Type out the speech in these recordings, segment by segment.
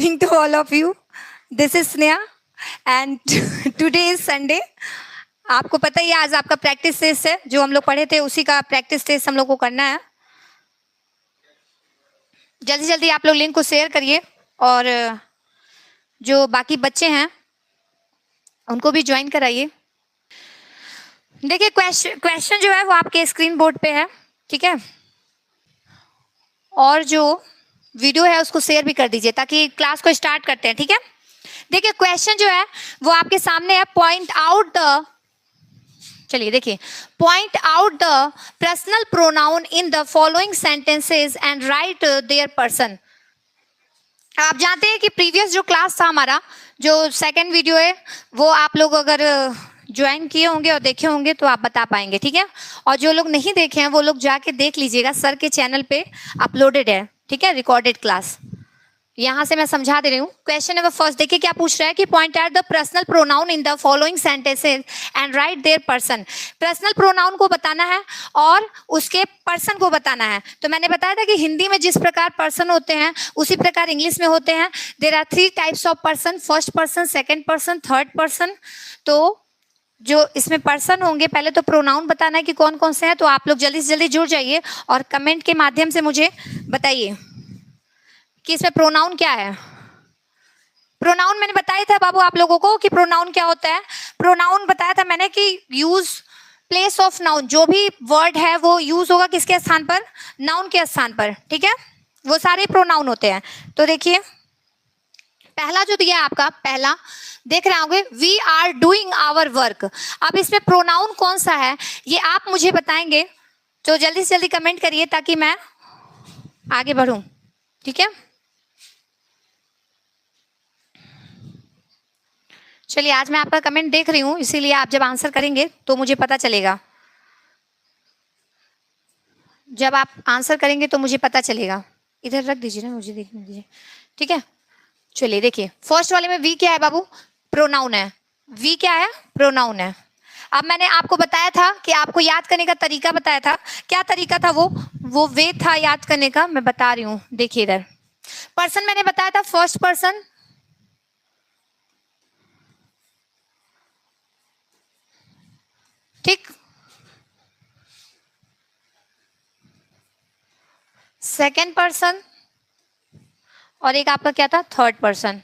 morning to all of you. This is Sneha and today is Sunday. आपको पता ही है आज आपका प्रैक्टिस टेस्ट है, जो हम लोग पढ़े थे उसी का प्रैक्टिस टेस्ट हम लोग को करना है. जल्दी जल्दी आप लोग लिंक को शेयर करिए और जो बाकी बच्चे हैं उनको भी ज्वाइन कराइए. देखिए क्वेश्चन जो है वो आपके स्क्रीन बोर्ड पे है, ठीक है, और जो वीडियो है उसको शेयर भी कर दीजिए ताकि क्लास को स्टार्ट करते हैं. ठीक है, देखिए क्वेश्चन जो है वो आपके सामने है. चलिए देखिए, point out the personal pronoun in the following sentences and write their person. आप जानते हैं कि प्रीवियस जो क्लास था हमारा, जो सेकंड वीडियो है, वो आप लोग अगर ज्वाइन किए होंगे और देखे होंगे तो आप बता पाएंगे. ठीक है, और जो लोग नहीं देखे हैं वो लोग जाके देख लीजिएगा, सर के चैनल पे अपलोडेड है. ठीक है, रिकॉर्डेड क्लास. यहाँ से मैं समझा दे रही हूँ. क्वेश्चन नंबर फर्स्ट देखिए क्या पूछ रहा है कि point out the personal pronoun in the following sentences and write their person. Personal pronoun को बताना है और उसके पर्सन को बताना है. तो मैंने बताया था कि हिंदी में जिस प्रकार पर्सन होते हैं उसी प्रकार इंग्लिश में होते हैं. There are 3 types of person, first person, second person, third person. तो जो इसमें पर्सन होंगे, पहले तो प्रोनाउन बताना है कि कौन कौन से हैं. तो आप लोग जल्दी से जल्दी जुड़ जाइए और कमेंट के माध्यम से मुझे बताइए कि इसमें प्रोनाउन क्या है. प्रोनाउन मैंने बताया था बाबू आप लोगों को कि प्रोनाउन क्या होता है. प्रोनाउन बताया था मैंने कि यूज प्लेस ऑफ नाउन. जो भी वर्ड है वो यूज होगा किसके स्थान पर? नाउन के स्थान पर. ठीक है, वो सारे प्रोनाउन होते हैं. तो देखिए पहला जो दिया है आपका, पहला देख रहे होंगे, we are doing our work. अब इसमें प्रोनाउन कौन सा है ये आप मुझे बताएंगे. तो जल्दी से जल्दी कमेंट करिए ताकि मैं आगे बढ़ूं. ठीक है, चलिए आज मैं आपका कमेंट देख रही हूं, इसीलिए आप जब आंसर करेंगे तो मुझे पता चलेगा. जब आप आंसर करेंगे तो मुझे पता चलेगा. इधर रख दीजिए ना, मुझे देखने दीजिए. ठीक है, चलिए देखिए फर्स्ट वाले में वी क्या है बाबू? प्रोनाउन है. वी क्या है? प्रोनाउन है. अब मैंने आपको बताया था कि आपको याद करने का तरीका बताया था. क्या तरीका था वो वे था याद करने का. मैं बता रही हूं, देखिए इधर पर्सन मैंने बताया था फर्स्ट पर्सन, ठीक, सेकेंड पर्सन और एक आपका क्या था? Third person.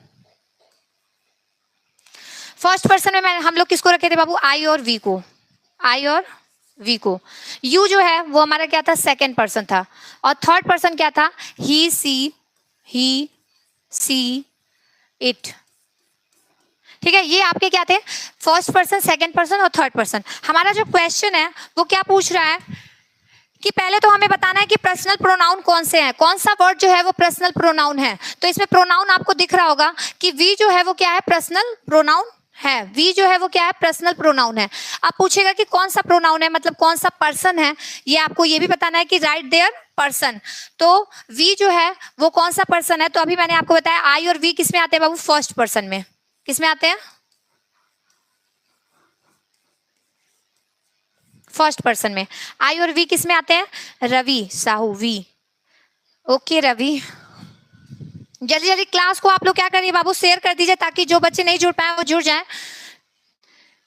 फर्स्ट पर्सन में हम लोग किसको रखे थे बाबू? आई और वी को. आई और वी को. यू जो है वो हमारा क्या था? सेकेंड पर्सन था. और थर्ड पर्सन क्या था? ही सी इट. ठीक है, ये आपके क्या थे? फर्स्ट पर्सन, सेकेंड पर्सन और थर्ड पर्सन. हमारा जो क्वेश्चन है वो क्या पूछ रहा है कि पहले तो हमें बताना है कि पर्सनल प्रोनाउन कौन से हैं, कौन सा वर्ड जो है वो पर्सनल प्रोनाउन है. तो इसमें प्रोनाउन आपको दिख रहा होगा कि वी जो है वो क्या है? पर्सनल प्रोनाउन है. वी जो है वो क्या है? पर्सनल प्रोनाउन है. अब पूछेगा कि कौन सा प्रोनाउन है, मतलब कौन सा पर्सन है. ये आपको ये भी बताना है कि राइट देयर पर्सन. तो वी जो है वो कौन सा पर्सन है? तो अभी मैंने आपको बताया आई और वी किस में आते हैं बाबू? फर्स्ट पर्सन में. किस में आते हैं? फर्स्ट पर्सन में. आई और वी किस में आते हैं? रवि, साहू, वी. ओके रवि, जल्दी जल्दी क्लास को आप लोग क्या करिए बाबू? शेयर कर दीजिए ताकि जो बच्चे नहीं जुड़ पाए वो जुड़ जाएं.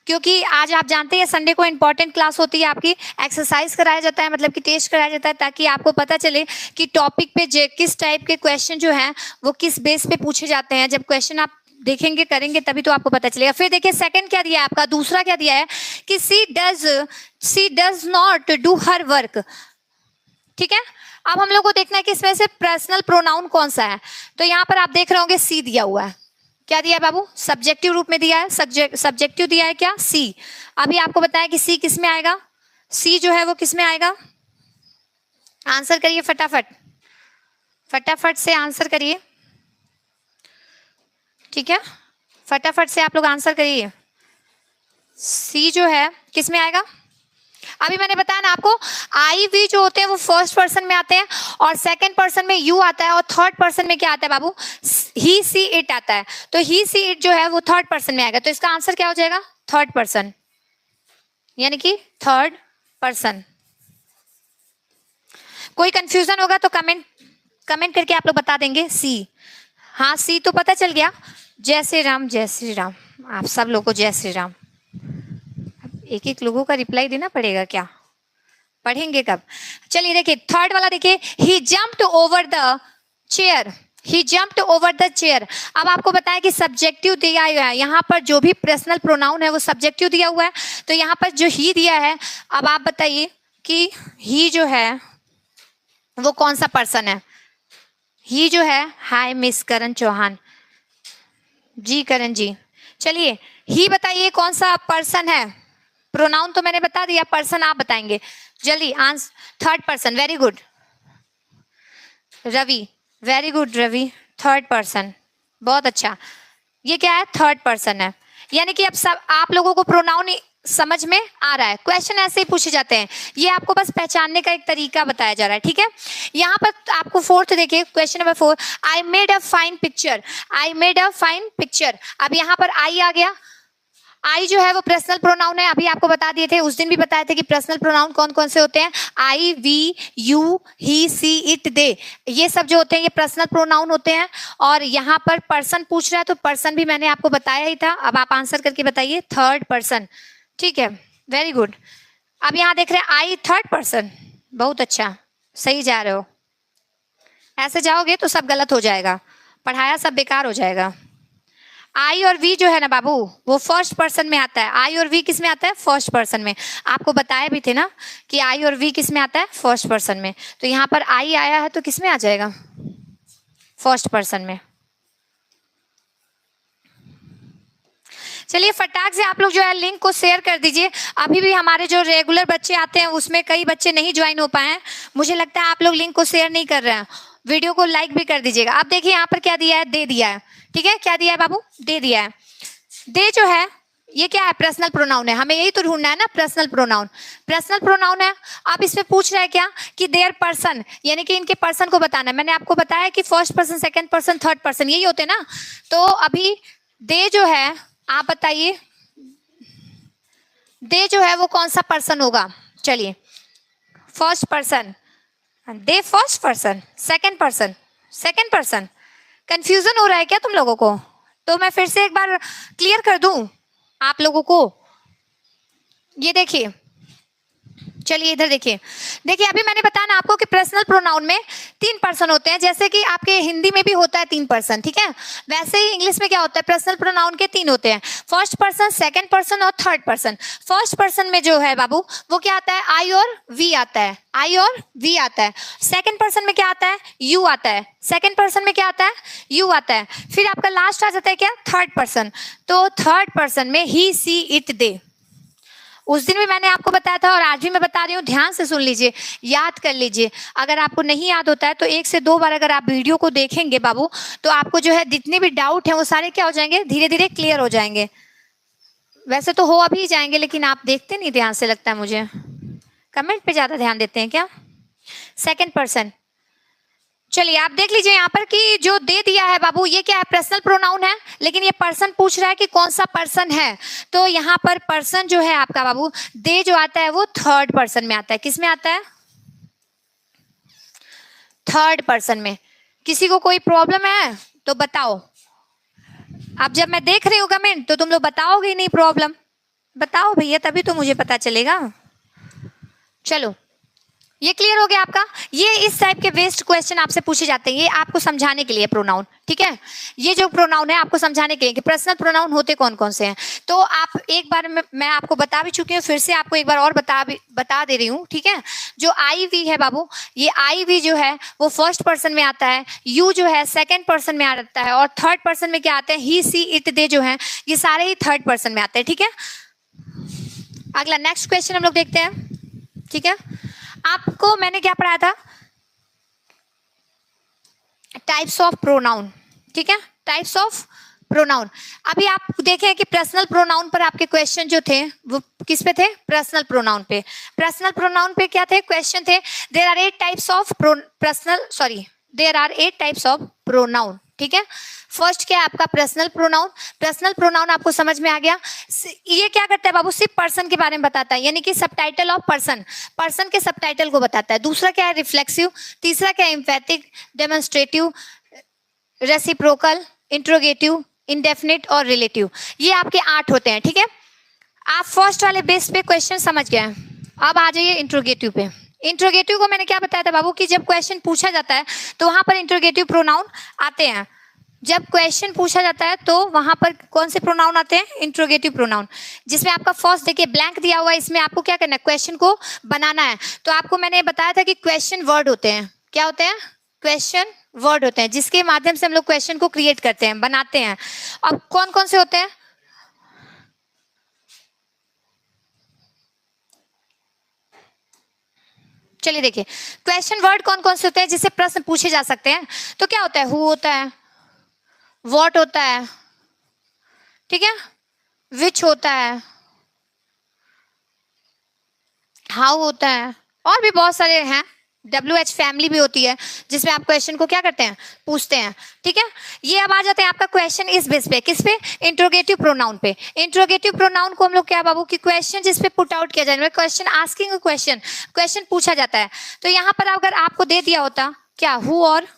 क्योंकि आज आप जानते हैं संडे को इंपॉर्टेंट क्लास होती है आपकी. एक्सरसाइज कराया जाता है, मतलब कि टेस्ट कराया जाता है ताकि आपको पता चले कि टॉपिक पे किस टाइप के क्वेश्चन जो हैं वो किस बेस पे पूछे जाते हैं. जब क्वेश्चन आप देखेंगे करेंगे तभी तो आपको पता चलेगा. फिर देखिए सेकंड क्या दिया है आपका, दूसरा क्या दिया है कि she does not do her work. ठीक है, अब हम लोग को देखना है कि इसमें से पर्सनल प्रोनाउन कौन सा है. तो यहाँ पर आप देख रहे होंगे सी दिया हुआ है. क्या दिया है बाबू? सब्जेक्टिव रूप में दिया है. सब्जेक्टिव दिया है क्या? सी. अभी आपको बताया कि सी किस में आएगा. सी जो है वो किस में आएगा? आंसर करिए फटाफट, फटाफट से आंसर करिए. ठीक है, फटाफट से आप लोग आंसर करिए. सी जो है किस में आएगा? अभी मैंने बताया ना आपको, आई वी जो होते हैं वो फर्स्ट पर्सन में आते हैं और सेकंड पर्सन में यू आता है और थर्ड पर्सन में क्या आता है बाबू? ही सी इट आता है. तो ही सी इट जो है वो थर्ड पर्सन में आएगा. तो इसका आंसर क्या हो जाएगा? थर्ड पर्सन, यानी कि थर्ड पर्सन. कोई कंफ्यूजन होगा तो कमेंट करके आप लोग बता देंगे. सी हाँ सी तो पता चल गया। जय श्री राम, जय श्री राम। आप सब लोगों को जय श्री राम। एक एक लोगों का रिप्लाई देना पड़ेगा क्या? पढ़ेंगे कब? चलिए देखिए थर्ड वाला देखिए, he jumped over the chair, he jumped over the chair. अब आपको बताया कि सब्जेक्टिव दिया हुआ है, यहाँ पर जो भी पर्सनल प्रोनाउन है वो सब्जेक्टिव दिया हुआ है, तो यहाँ पर जो ही दिया है, अब आप बताइए कि ही जो है वो कौन सा पर्सन है? ही जो है, हाय मिस करण चौहान जी, करण जी। चलिए ही बताइए कौन सा पर्सन है? प्रोनाउन तो मैंने बता दिया, पर्सन आप बताएंगे जल्दी। Answer third person, very good Ravi, very good Ravi, third person, बहुत अच्छा। ये क्या है? थर्ड पर्सन है। यानी कि अब सब आप लोगों को प्रोनाउन समझ में आ रहा है। क्वेश्चन ऐसे ही पूछे जाते हैं, ये आपको बस पहचानने का एक तरीका बताया जा रहा है, ठीक है। यहाँ पर आपको फोर्थ देखिए, question number 4, I made a fine picture, I made a fine picture. अब यहाँ पर आई आ गया, आई जो है वो पर्सनल प्रोनाउन है, अभी आपको बता दिए थे, उस दिन भी बताए थे कि पर्सनल प्रोनाउन कौन कौन से होते हैं। I, we, you, he, she, it, they, ये सब जो होते हैं ये पर्सनल प्रोनाउन होते हैं। और यहाँ पर पर्सन पूछ रहा है तो पर्सन भी मैंने आपको बताया ही था। अब आप आंसर करके बताइए, थर्ड पर्सन, ठीक है, वेरी गुड। अब यहाँ देख रहे हैं आई थर्ड पर्सन, बहुत अच्छा, सही जा रहे हो। ऐसे जाओगे तो सब गलत हो जाएगा, पढ़ाया सब बेकार हो जाएगा। आई और वी जो है ना बाबू, वो फर्स्ट पर्सन में आता है। आई और वी किस में आता है? फर्स्ट पर्सन में। आपको बताया भी थे ना कि आई और वी किस में आता है? फर्स्ट पर्सन में। तो यहाँ पर आई आया है तो किस में आ जाएगा? फर्स्ट पर्सन में। चलिए फटाक से आप लोग जो है लिंक को शेयर कर दीजिए। अभी भी हमारे जो रेगुलर बच्चे आते हैं उसमें कई बच्चे नहीं ज्वाइन हो पाए हैं, मुझे लगता है आप लोग लिंक को शेयर नहीं कर रहे हैं। वीडियो को लाइक भी कर दीजिएगा। अब देखिए यहाँ पर क्या दिया है? दे दिया है, ठीक है। क्या दिया है बाबू? दे दिया है। दे जो है ये क्या है? पर्सनल प्रोनाउन है, हमें यही तो ढूंढना है ना, पर्सनल प्रोनाउन। पर्सनल प्रोनाउन है। अब इसमें पूछ रहा है क्या कि देयर पर्सन, यानी कि इनके पर्सन को बताना है। मैंने आपको बताया कि first person, second person, third person यही होते ना। तो अभी दे जो है, आप बताइए दे जो है वो कौन सा पर्सन होगा? चलिए first person, the first person, second person, second person. Confusion हो रहा है क्या तुम लोगों को? तो मैं फिर से एक बार क्लियर कर दूं आप लोगों को। ये देखिए, चलिए इधर देखिए, देखिए अभी मैंने बताया ना आपको कि पर्सनल प्रोनाउन में 3 पर्सन होते हैं, जैसे कि आपके हिंदी में भी होता है 3 पर्सन, ठीक है। वैसे ही इंग्लिश में क्या होता है? पर्सनल प्रोनाउन के 3 होते हैं, फर्स्ट पर्सन, सेकंड पर्सन और थर्ड पर्सन। फर्स्ट पर्सन में जो है बाबू वो क्या आता है? आई और वी आता है, आई और वी आता है। सेकंड पर्सन में क्या आता है? यू आता है। सेकंड पर्सन में क्या आता है? यू आता है। फिर आपका लास्ट आ जाता है क्या? Third person. तो थर्ड पर्सन में ही, सी, इट, दे। उस दिन भी मैंने आपको बताया था और आज भी मैं बता रही हूँ, ध्यान से सुन लीजिए, याद कर लीजिए। अगर आपको नहीं याद होता है तो 1 से 2 बार अगर आप वीडियो को देखेंगे बाबू, तो आपको जो है जितने भी डाउट हैं वो सारे क्या हो जाएंगे? धीरे धीरे क्लियर हो जाएंगे। वैसे तो हो अभी जाएंगे, लेकिन आप देखते नहीं ध्यान से, लगता है मुझे। कमेंट पे ज्यादा ध्यान देते हैं क्या? सेकंड पर्सन, चलिए आप देख लीजिए यहाँ पर कि जो दे दिया है बाबू ये क्या है? पर्सनल प्रोनाउन है, लेकिन ये पर्सन पूछ रहा है कि कौन सा पर्सन है। तो यहाँ पर पर्सन जो है आपका बाबू, दे जो आता है वो थर्ड पर्सन में आता है। किस में आता है? थर्ड पर्सन में। किसी को कोई प्रॉब्लम है तो बताओ। अब जब मैं देख रही हूँ कमेंट तो तुम लोग बताओगे ही नहीं प्रॉब्लम। बताओ भैया, तभी तो मुझे पता चलेगा। चलो ये क्लियर हो गया आपका। ये इस टाइप के वेस्ट क्वेश्चन आपसे पूछे जाते हैं, ये आपको समझाने के लिए प्रोनाउन, ठीक है। ये जो प्रोनाउन है आपको समझाने के लिए कि पर्सनल प्रोनाउन होते कौन कौन से हैं। तो आप एक बार मैं आपको बता भी चुकी हूँ, फिर से आपको एक बार और बता दे रही हूँ, ठीक है। जो आई वी है बाबू, ये आई वी जो है वो फर्स्ट पर्सन में आता है, यू जो है सेकेंड पर्सन में आता है, और थर्ड पर्सन में क्या आते हैं? ही, सी, इट, दे जो है ये सारे ही थर्ड पर्सन में आते हैं, ठीक है। अगला नेक्स्ट क्वेश्चन हम लोग देखते हैं, ठीक है। आपको मैंने क्या पढ़ाया था? टाइप्स ऑफ प्रोनाउन, ठीक है, टाइप्स ऑफ प्रोनाउन। अभी आप देखें कि पर्सनल प्रोनाउन पर आपके क्वेश्चन जो थे वो किस पे थे? पर्सनल प्रोनाउन पे। पर्सनल प्रोनाउन पे क्या थे क्वेश्चन? थे there are 8 types of there are 8 types of pronoun, ठीक है। फर्स्ट क्या है आपका? Personal pronoun. पर्सनल प्रोनाउन आपको समझ में आ गया। ये क्या करता है बाबू? सिर्फ पर्सन के बारे में बताता है, यानी कि सबटाइटल ऑफ पर्सन, पर्सन के सबटाइटल को बताता है। दूसरा क्या है? रिफ्लेक्सिव। तीसरा क्या है? एम्फैटिक, डेमोन्स्ट्रेटिव, रेसिप्रोकल, इंट्रोगेटिव, इंडेफिनिट और रिलेटिव। ये आपके 8 होते हैं, ठीक है। आप फर्स्ट वाले बेस पे क्वेश्चन समझ गए। अब आ जाइए इंट्रोगेटिव पे। इंट्रोगेटिव को मैंने क्या बताया था बाबू कि जब क्वेश्चन पूछा जाता है तो वहां पर इंट्रोगेटिव प्रोनाउन आते हैं। जब क्वेश्चन पूछा जाता है तो वहां पर कौन से प्रोनाउन आते हैं? Interrogative pronoun. जिसमें आपका फर्स्ट देखिए ब्लैंक दिया हुआ है, इसमें आपको क्या करना है? क्वेश्चन को बनाना है। तो आपको मैंने बताया था कि क्वेश्चन वर्ड होते हैं। क्या होते हैं? क्वेश्चन वर्ड होते हैं, जिसके माध्यम से हम लोग क्वेश्चन को क्रिएट करते हैं, बनाते हैं। अब कौन कौन से होते हैं? चलिए देखिए, क्वेश्चन वर्ड कौन कौन से होते हैं जिससे प्रश्न पूछे जा सकते हैं। तो क्या होता है? हु होता है, व्हाट होता है, ठीक है, विच होता है, हाउ होता है, और भी बहुत सारे हैं। WH फैमिली भी होती है, जिसमें आप क्वेश्चन को क्या करते हैं? पूछते हैं, ठीक है। ये अब आ जाते हैं आपका क्वेश्चन इस बेस पे, किस पे? इंट्रोगेटिव प्रोनाउन पे। इंट्रोगेटिव प्रोनाउन को हम लोग क्या बाबू कि क्वेश्चन जिस पे पुट आउट किया जाए, question asking a question, question पूछा जाता है। तो यहाँ पर अगर आपको दे दिया होता क्या, हु और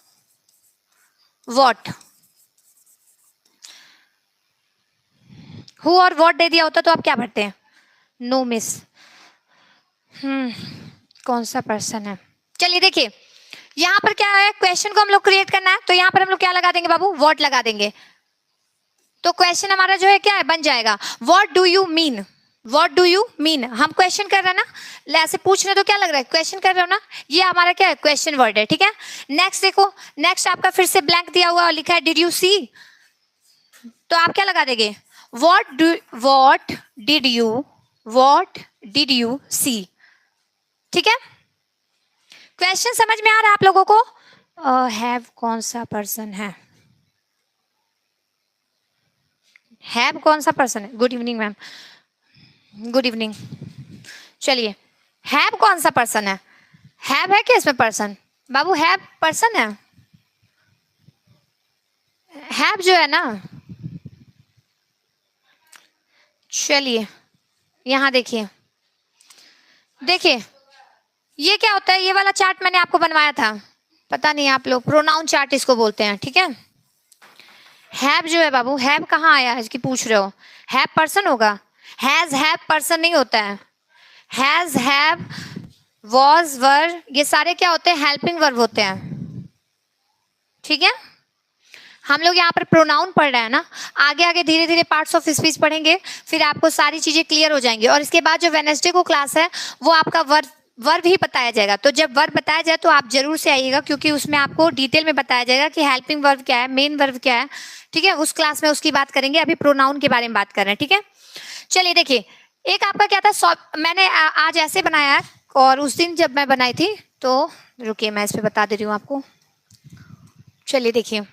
व्हाट, हु और व्हाट दे दिया होता तो आप क्या भरते हैं? No miss. कौन सा पर्सन है? चलिए देखिए, यहाँ पर क्या है? क्वेश्चन को हम लोग क्रिएट करना है, तो यहाँ पर हम लोग क्या लगा देंगे बाबू? व्हाट लगा देंगे। तो क्वेश्चन हमारा जो है क्या है? बन जाएगा what do you mean. What do you mean, हम क्वेश्चन कर रहे हैं ना, ऐसे पूछ रहे तो क्या लग रहा है? क्वेश्चन कर रहे हो ना, ये हमारा क्या है? क्वेश्चन वर्ड है, ठीक है। नेक्स्ट देखो, नेक्स्ट आपका फिर से ब्लैंक दिया हुआ और लिखा है डिड यू सी। तो आप क्या लगा देंगे? व्हाट डिड यू सी, ठीक है। क्वेश्चन समझ में आ रहा है आप लोगों को? हैव कौन सा पर्सन है? हैव कौन सा पर्सन है? Good evening ma'am, good evening. चलिए, हैव कौन सा पर्सन है? हैव है क्या इसमें पर्सन? बाबू हैव पर्सन है? हैव जो है ना, चलिए यहां देखिए, देखिए ये क्या होता है? ये वाला चार्ट मैंने आपको बनवाया था, पता नहीं आप लोग, प्रोनाउन चार्ट इसको बोलते हैं, ठीक है। हैव जो है बाबू, हैव कहाँ आया है इसकी पूछ रहे हो? हैव पर्सन होगा? हैज हैव पर्सन नहीं होता है। हैज हैव वॉज वर ये सारे क्या होते हैं? हेल्पिंग वर्ब होते हैं, ठीक है। हम लोग यहाँ पर प्रोनाउन पढ़ रहे हैं ना, आगे आगे धीरे धीरे पार्ट्स ऑफ स्पीच पढ़ेंगे, फिर आपको सारी चीजें क्लियर हो जाएंगी। और इसके बाद जो वेडनेसडे को क्लास है वो आपका वर्ब ही बताया जाएगा। तो जब वर्ब बताया जाए तो आप जरूर से आइएगा, क्योंकि उसमें आपको डिटेल में बताया जाएगा कि हेल्पिंग वर्ब क्या है, मेन वर्ब क्या है, ठीक है। उस क्लास में उसकी बात करेंगे, अभी प्रोनाउन के बारे में बात कर रहे हैं, ठीक है। चलिए देखिए, एक आपका क्या था, मैंने आज ऐसे बनाया है, और उस दिन जब मैं बनाई थी तो रुकिए मैं इस पे बता दे रही हूँ आपको। चलिए देखिए,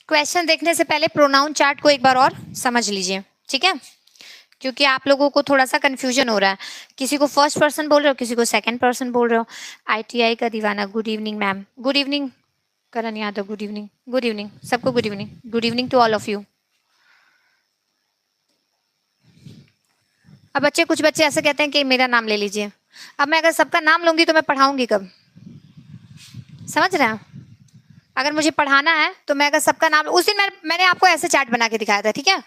क्वेश्चन देखने से पहले प्रोनाउन चार्ट को एक बार और समझ लीजिए, ठीक है, क्योंकि आप लोगों को थोड़ा सा कंफ्यूजन हो रहा है। किसी को फर्स्ट पर्सन बोल रहे हो, किसी को सेकंड पर्सन बोल रहे हो। ITI का दीवाना, good evening ma'am, good evening. Karan Yadav, good evening, good evening सबको, good evening, good evening to all of you. अब बच्चे, कुछ बच्चे ऐसे कहते हैं कि मेरा नाम ले लीजिए। अब मैं अगर सबका नाम लूंगी तो मैं पढ़ाऊंगी कब? समझ रहे हैं? अगर मुझे पढ़ाना है तो मैं अगर सबका नाम, उस दिन मैंने आपको ऐसे चार्ट बना के दिखाया था, ठीक है।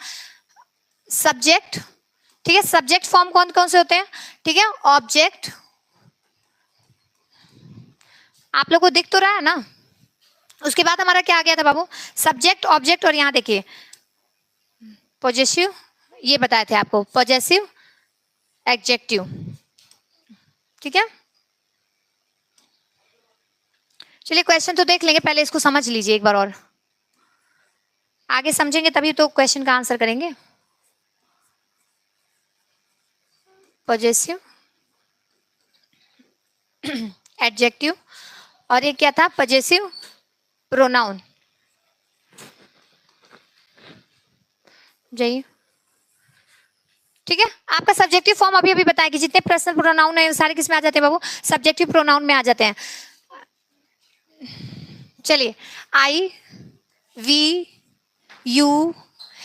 सब्जेक्ट, ठीक है, सब्जेक्ट फॉर्म कौन कौन से होते हैं, ठीक है। ऑब्जेक्ट, आप लोग को दिख तो रहा है ना। उसके बाद हमारा क्या आ गया था बाबू? सब्जेक्ट, ऑब्जेक्ट, और यहाँ देखिए पॉजेसिव, ये बताए थे आपको, पॉजेसिव एडजेक्टिव, ठीक है। चलिए क्वेश्चन तो देख लेंगे, पहले इसको समझ लीजिए एक बार और, आगे समझेंगे तभी तो क्वेश्चन का आंसर करेंगे। पॉजेसिव एडजेक्टिव, और ये क्या था? Possessive pronoun. जाइए, ठीक है। आपका सब्जेक्टिव फॉर्म अभी अभी बताया कि जितने पर्सनल प्रोनाउन है सारे किस में आ जाते हैं बाबू? सब्जेक्टिव प्रोनाउन में आ जाते हैं। चलिए आई वी यू,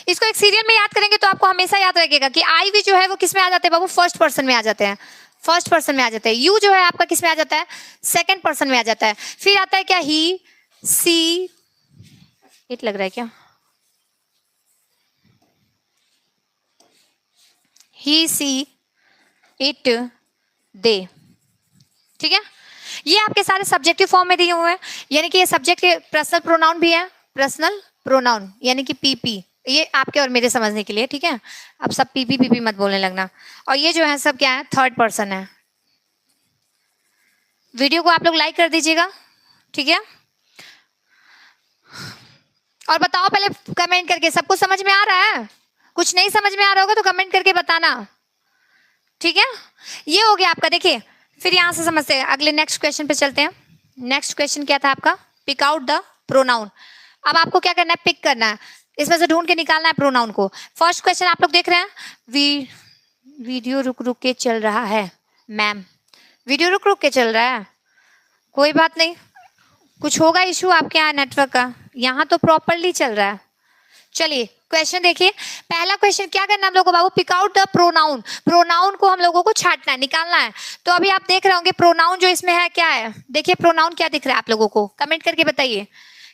इसको एक सीरियल में याद करेंगे तो आपको हमेशा याद रखेगा कि आई वी जो है वो किस में आ जाते हैं बाबू, फर्स्ट पर्सन में आ जाते हैं, फर्स्ट पर्सन में आ जाते हैं। यू जो है आपका किस में आ जाता है, सेकंड पर्सन में आ जाता है। फिर आता है क्या, ही सी, इट लग रहा है क्या, ही सी इट दे, ठीक है। ये आपके सारे सब्जेक्टिव फॉर्म में दिए हुए हैं, यानी कि ये सब्जेक्ट के पर्सनल प्रोनाउन भी है, पर्सनल प्रोनाउन यानी कि पीपी, ये आपके और मेरे समझने के लिए, ठीक है। अब सब पीपी पीपी मत बोलने लगना। और ये जो है सब क्या है, थर्ड पर्सन है। वीडियो को आप लोग लाइक कर दीजिएगा, ठीक है। और बताओ पहले कमेंट करके, सबको समझ में आ रहा है? कुछ नहीं समझ में आ रहा होगा तो कमेंट करके बताना, ठीक है। ये हो गया आपका। देखिए फिर यहां से समझते हैं, अगले नेक्स्ट क्वेश्चन पे चलते हैं। नेक्स्ट क्वेश्चन क्या था आपका, पिक आउट द प्रोनाउन। अब आपको क्या करना है, पिक करना है, इसमें से ढूंढ के निकालना है प्रोनाउन को। फर्स्ट क्वेश्चन आप लोग देख रहे हैं, वीडियो रुक रुक के चल रहा है। मैम वीडियो रुक रुक के चल रहा है, कोई बात नहीं, कुछ होगा इशू आपके यहाँ नेटवर्क का, यहाँ तो प्रॉपरली चल रहा है। चलिए क्वेश्चन देखिए, पहला क्वेश्चन क्या करना है हम लोगों को बाबू, pick out the pronoun. Pronoun को हम लोगों को छांटना है, निकालना है। तो अभी आप देख रहे होंगे प्रोनाउन जो इसमें है क्या है, देखिए प्रोनाउन क्या दिख रहा है आप लोगों को, कमेंट करके बताइए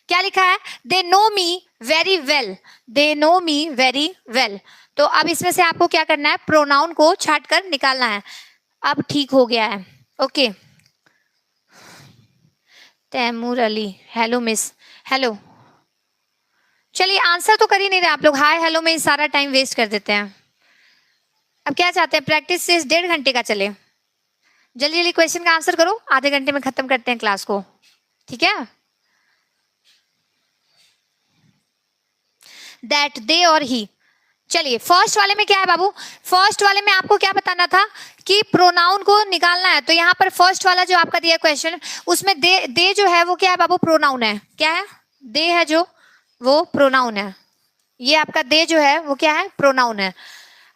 क्या लिखा है। They know me very well, they know me very well. तो अब इसमें से आपको क्या करना है, प्रोनाउन को छांट कर निकालना है। अब ठीक हो गया है, okay. Taimur Ali, hello miss, hello. चलिए आंसर तो कर ही नहीं रहे आप लोग, हाय हेलो में सारा टाइम वेस्ट कर देते हैं। अब क्या चाहते हैं, प्रैक्टिस से 1.5 घंटे का चले, जल्दी जल्दी क्वेश्चन का आंसर करो, आधे घंटे में खत्म करते हैं क्लास को, ठीक है। दैट, दे और ही। चलिए फर्स्ट वाले में क्या है बाबू, फर्स्ट वाले में आपको क्या बताना था कि प्रोनाउन को निकालना है। तो यहाँ पर फर्स्ट वाला जो आपका दिया क्वेश्चन, उसमें दे जो है वो क्या है बाबू, प्रोनाउन है। क्या है, दे है जो, वो प्रोनाउन है। ये आपका दे जो है वो क्या है, प्रोनाउन है।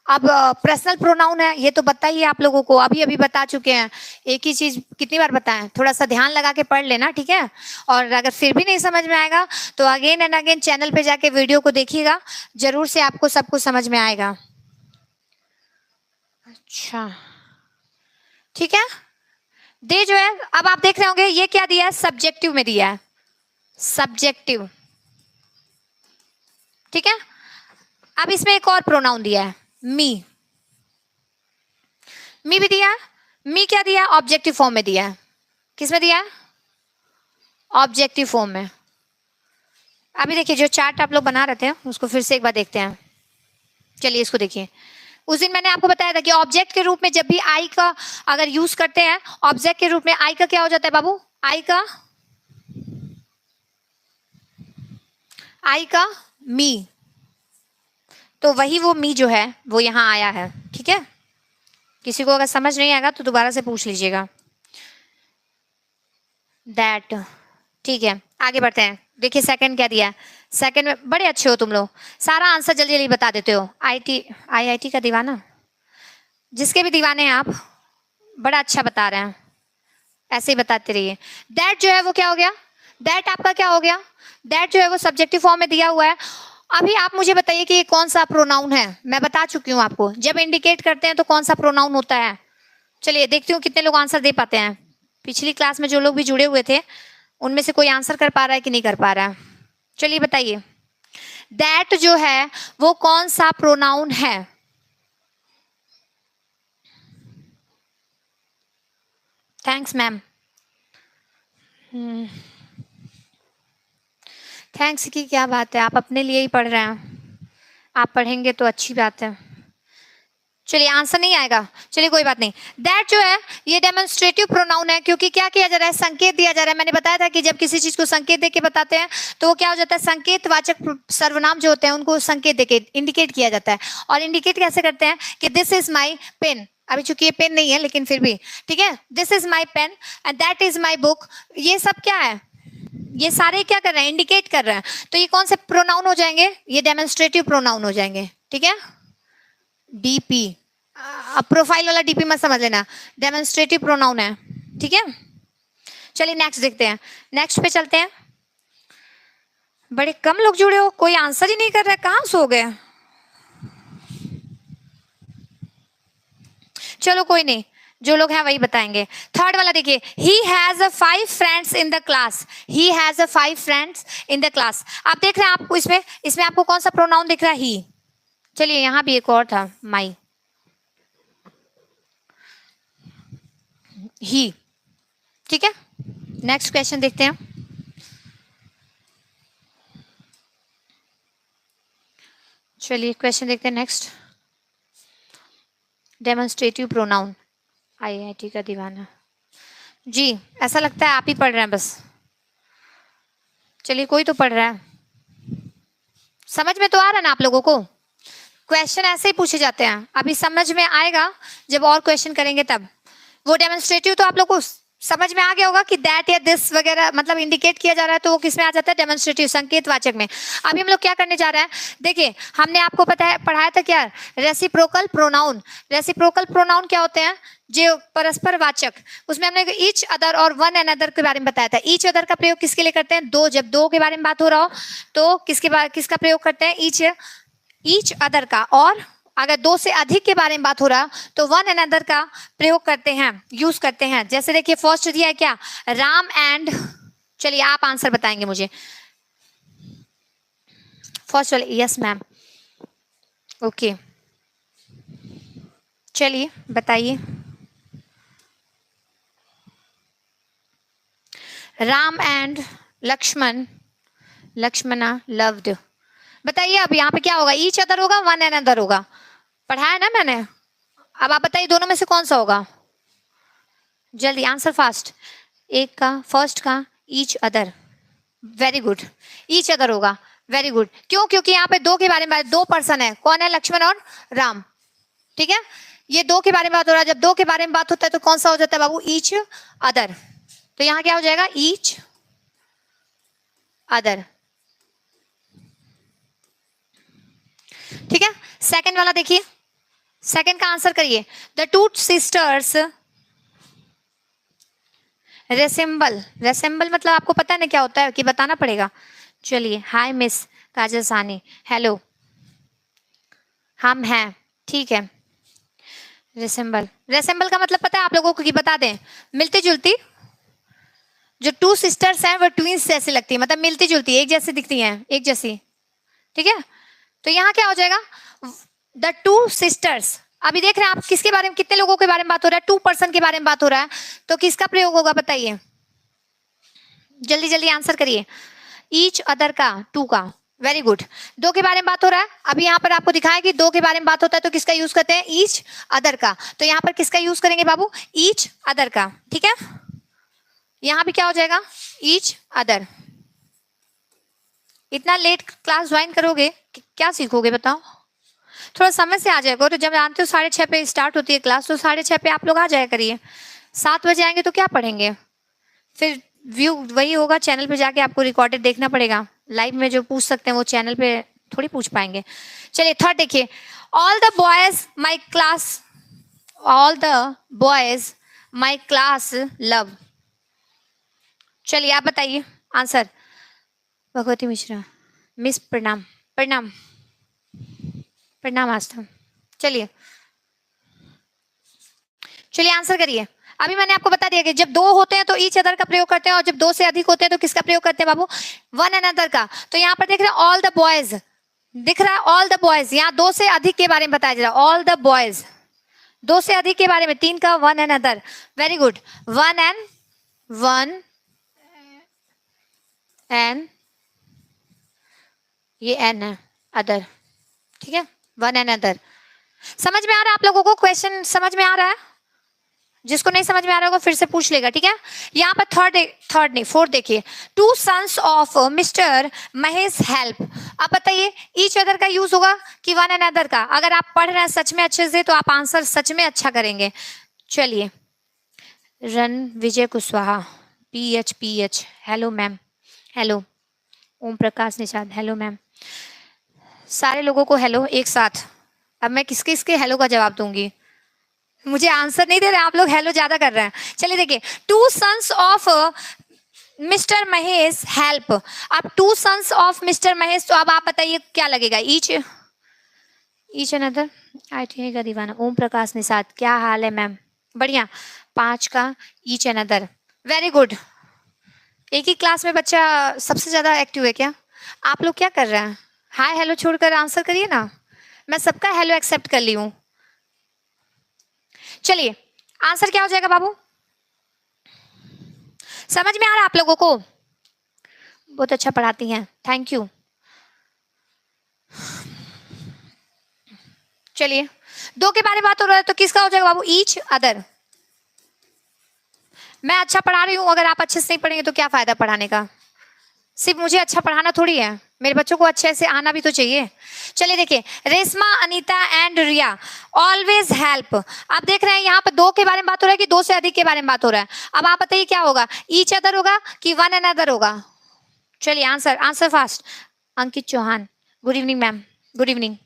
अब पर्सनल प्रोनाउन है, ये तो बताइए आप लोगों को, अभी अभी बता चुके हैं। एक ही चीज कितनी बार बताएं, थोड़ा सा ध्यान लगा के पढ़ लेना, ठीक है। और अगर फिर भी नहीं समझ में आएगा तो अगेन एंड अगेन चैनल पे जाके वीडियो को देखिएगा, जरूर से आपको सब कुछ समझ में आएगा। अच्छा ठीक है, दे जो है, अब आप देख रहे होंगे ये क्या दिया है, सब्जेक्टिव में दिया है, सब्जेक्टिव, ठीक है। अब इसमें एक और प्रोनाउन दिया है, मी, मी भी दिया है। मी क्या दिया, ऑब्जेक्टिव फॉर्म में दिया है। किस में दिया है, ऑब्जेक्टिव फॉर्म में। अभी देखिए जो चार्ट आप लोग बना रहे थे उसको फिर से एक बार देखते हैं। चलिए इसको देखिए, उस दिन मैंने आपको बताया था कि ऑब्जेक्ट के रूप में जब भी आई का अगर यूज करते हैं, ऑब्जेक्ट के रूप में आई का क्या हो जाता है बाबू, आई का मी। तो वही वो मी जो है वो यहाँ आया है, ठीक है। किसी को अगर समझ नहीं आएगा तो दोबारा से पूछ लीजिएगा। दैट, ठीक है आगे बढ़ते हैं। देखिए सेकंड क्या दिया है, सेकंड में बड़े अच्छे हो तुम लोग, सारा आंसर जल्दी जल्दी बता देते हो। आईआईटी का दीवाना, जिसके भी दीवाने हैं आप, बड़ा अच्छा बता रहे हैं, ऐसे ही बताते रहिए। दैट जो है वो क्या हो गया, दैट आपका क्या हो गया, दैट जो है वो सब्जेक्टिव फॉर्म में दिया हुआ है। अभी आप मुझे बताइए कि ये कौन सा प्रोनाउन है। मैं बता चुकी हूँ आपको, जब इंडिकेट करते हैं तो कौन सा प्रोनाउन होता है। चलिए देखती हूँ कितने लोग आंसर दे पाते हैं। पिछली क्लास में जो लोग भी जुड़े हुए थे उनमें से कोई आंसर कर पा रहा है कि नहीं कर पा रहा है, चलिए बताइए। दैट जो है वो कौन सा प्रोनाउन है। थैंक्स मैम, थैंक्स की क्या बात है, आप अपने लिए ही पढ़ रहे हैं, आप पढ़ेंगे तो अच्छी बात है। चलिए आंसर नहीं आएगा, चलिए कोई बात नहीं। दैट जो है ये डेमोन्स्ट्रेटिव प्रोनाउन है, क्योंकि क्या किया जा रहा है, संकेत दिया जा रहा है। मैंने बताया था कि जब किसी चीज को संकेत देके बताते हैं तो वो क्या हो जाता है, संकेतवाचक सर्वनाम जो होते हैं उनको संकेत देके इंडिकेट किया जाता है। और इंडिकेट कैसे करते हैं कि दिस इज माई पेन, अभी चूंकि ये पेन नहीं है लेकिन फिर भी ठीक है, this is my pen and that is my book. ये सब क्या है, ये सारे क्या कर रहे हैं, इंडिकेट कर रहे हैं। तो ये कौन से प्रोनाउन हो जाएंगे, ये डेमोन्स्ट्रेटिव प्रोनाउन हो जाएंगे, ठीक है। डीपी, अब प्रोफाइल वाला डीपी मत समझ लेना, डेमोन्स्ट्रेटिव प्रोनाउन है, ठीक है। चलिए नेक्स्ट देखते हैं, नेक्स्ट पे चलते हैं। बड़े कम लोग जुड़े हो, कोई आंसर ही नहीं कर रहा है, कहाँ सो गए? चलो कोई नहीं, जो लोग हैं वही बताएंगे। थर्ड वाला देखिए, he has 5 friends in the class. He has 5 friends in the class. आप देख रहे हैं, आपको इसमें आपको कौन सा प्रोनाउन दिख रहा है? ही। चलिए यहां भी एक और था, माई, ही। ठीक है, नेक्स्ट क्वेश्चन देखते हैं। चलिए क्वेश्चन देखते हैं नेक्स्ट। डेमोन्स्ट्रेटिव प्रोनाउन, आईआईटी का दीवाना जी। ऐसा लगता है आप ही पढ़ रहे हैं बस। चलिए कोई तो पढ़ रहा है, समझ में तो आ रहा है ना आप लोगों को? क्वेश्चन ऐसे ही पूछे जाते हैं, अभी समझ में आएगा जब और क्वेश्चन करेंगे तब। वो डेमोन्स्ट्रेटिव तो आप लोग को समझ में आ गया होगा कि दैट या दिस वगैरह मतलब इंडिकेट किया जा रहा है, तो वो किस में आ जाता है? डेमोन्स्ट्रेटिव, संकेतवाचक में। अभी हम लोग क्या करने जा रहे हैं, देखिए हमने आपको पढ़ाया था क्या? Reciprocal pronoun. रेसिप्रोकल प्रोनाउन क्या होते हैं? जो परस्पर वाचक। उसमें हमने ईच अदर और वन एंड अदर के बारे में बताया था। ईच अदर का प्रयोग किसके लिए करते हैं? दो, जब दो के बारे में बात हो रहा हो तो किसका प्रयोग करते हैं? ईच अदर का। और अगर दो से अधिक के बारे में बात हो रहा तो वन एंड अदर का प्रयोग करते हैं, यूज करते हैं। जैसे देखिए फर्स्ट दिया है क्या? राम एंड, चलिए आप आंसर बताएंगे मुझे फर्स्ट वाले। यस मैम, ओके चलिए बताइए। Ram and Lakshman, Lakshmana loved. बताइए अब यहाँ पे क्या होगा? ईच अदर होगा, वन एंड अदर होगा? पढ़ाया ना मैंने। अब आप बताइए दोनों में से कौन सा होगा? जल्दी आंसर फास्ट। एक का, फर्स्ट का each other, very good, each other होगा, वेरी गुड। क्यों? क्योंकि यहाँ पे दो के बारे में, दो पर्सन है, कौन है? लक्ष्मण और राम। ठीक है, ये दो के बारे में बात हो रहा है। जब दो के बारे में बात होता है तो कौन सा हो जाता है बाबू? Each other. तो यहाँ क्या हो जाएगा? Each other. ठीक है, सेकंड वाला देखिए, सेकंड का आंसर करिए। The two sisters resemble. Resemble मतलब आपको पता है ना क्या होता है कि बताना पड़ेगा? चलिए, हाय मिस काजल सानी, हेलो, हम हैं, ठीक है। रेसेंबल, रेसेंबल का मतलब पता है आप लोगों को? कि बता दें, मिलती जुलती। जो टू सिस्टर्स हैं वो ट्विंस जैसी लगती है, मतलब मिलती जुलती, एक जैसी दिखती हैं, एक जैसी। ठीक है, तो यहाँ क्या हो जाएगा? The two sisters. अभी देख रहे हैं आप किसके बारे में, कितने लोगों के बारे में बात हो रहा है? टू पर्सन के बारे में बात हो रहा है, तो किसका प्रयोग होगा बताइए? जल्दी जल्दी आंसर करिए। ईच अदर का, टू का, वेरी गुड। दो के बारे में बात हो रहा है, अभी यहाँ पर आपको दिखाया कि दो के बारे में बात होता है तो किसका यूज करते हैं? ईच अदर का। तो यहाँ पर किसका यूज करेंगे बाबू? ईच अदर का। ठीक है, यहाँ भी क्या हो जाएगा? Each other. इतना लेट क्लास ज्वाइन करोगे क्या सीखोगे बताओ? थोड़ा समय से आ जाएगा। तो जब जानते हो 6:30 पे स्टार्ट होती है क्लास, तो 6:30 पे आप लोग आ जाया करिए। 7 बजे आएंगे तो क्या पढ़ेंगे? फिर व्यू वही होगा, चैनल पे जाके आपको रिकॉर्डेड देखना पड़ेगा। लाइव में जो पूछ सकते हैं वो चैनल पे थोड़ी पूछ पाएंगे। चलिए थर्ड देखिए, all the boys my class, all the boys my class love. चलिए आप बताइए आंसर। भगवती मिश्रा, मिस प्रणाम, प्रणाम, प्रणाम आस्था। चलिए चलिए आंसर करिए। अभी मैंने आपको बता दिया कि जब दो होते हैं तो ईच अदर का प्रयोग करते हैं, और जब दो से अधिक होते हैं तो किसका प्रयोग करते हैं बाबू? वन एंड अदर का। तो यहाँ पर देख रहे हैं ऑल द बॉयज, दिख रहा है ऑल द बॉयज। यहाँ दो से अधिक के बारे में बताया जा रहा है, ऑल द बॉयज। दो से अधिक के बारे में, तीन का one and other, very good. One and ये एन है, अदर। ठीक है, वन एंड अदर। समझ में आ रहा है आप लोगों को? क्वेश्चन समझ में आ रहा है? जिसको नहीं समझ में आ रहा होगा फिर से पूछ लेगा। ठीक है, यहाँ पर थर्ड नहीं फोर्थ देखिए, two sons of mister Mahesh help. अब बताइए ईच अदर का यूज होगा कि वन एंड अदर का? अगर आप पढ़ रहे हैं सच में अच्छे से तो आप आंसर सच में अच्छा करेंगे। चलिए, रन Vijay Kushwaha, PH, hello ma'am, hello. Om Prakash Nishad, hello ma'am. सारे लोगों को हेलो एक साथ। अब मैं किसके किसके हेलो का जवाब दूंगी? मुझे आंसर नहीं दे रहे आप लोग, हेलो ज्यादा कर रहे हैं। चलिए देखिए, two sons of mister Mahesh help. अब 2 sons ऑफ मिस्टर महेश, तो अब आप बताइए क्या लगेगा? Each another. आई थिंक दीवाना। ओम प्रकाश निषाद, क्या हाल है मैम? बढ़िया। 5 का ईच अनदर, वेरी गुड। एक ही क्लास में बच्चा सबसे ज्यादा एक्टिव है क्या? आप लोग क्या कर रहे हैं? हाय हेलो छोड़कर आंसर करिए ना, मैं सबका हेलो एक्सेप्ट कर ली हूं। चलिए आंसर क्या हो जाएगा बाबू? समझ में आ रहा है आप लोगों को? बहुत अच्छा पढ़ाती हैं, थैंक यू। चलिए 2 के बारे में बात हो रहा है तो किसका हो जाएगा बाबू? Each other. मैं अच्छा पढ़ा रही हूं, अगर आप अच्छे से नहीं पढ़ेंगे तो क्या फायदा पढ़ाने का? सिर्फ मुझे अच्छा पढ़ाना थोड़ी है, मेरे बच्चों को अच्छे से आना भी तो चाहिए। चलिए देखिए, Reshma, Anita and Riya always help. आप देख रहे हैं यहाँ पर 2 के बारे में बात हो रहा है कि 2 से अधिक के बारे में बात हो रहा है। अब आप बताइए क्या होगा? ईच अदर होगा कि वन अनदर होगा? चलिए answer fast. Ankit Chauhan, good evening ma'am, good evening.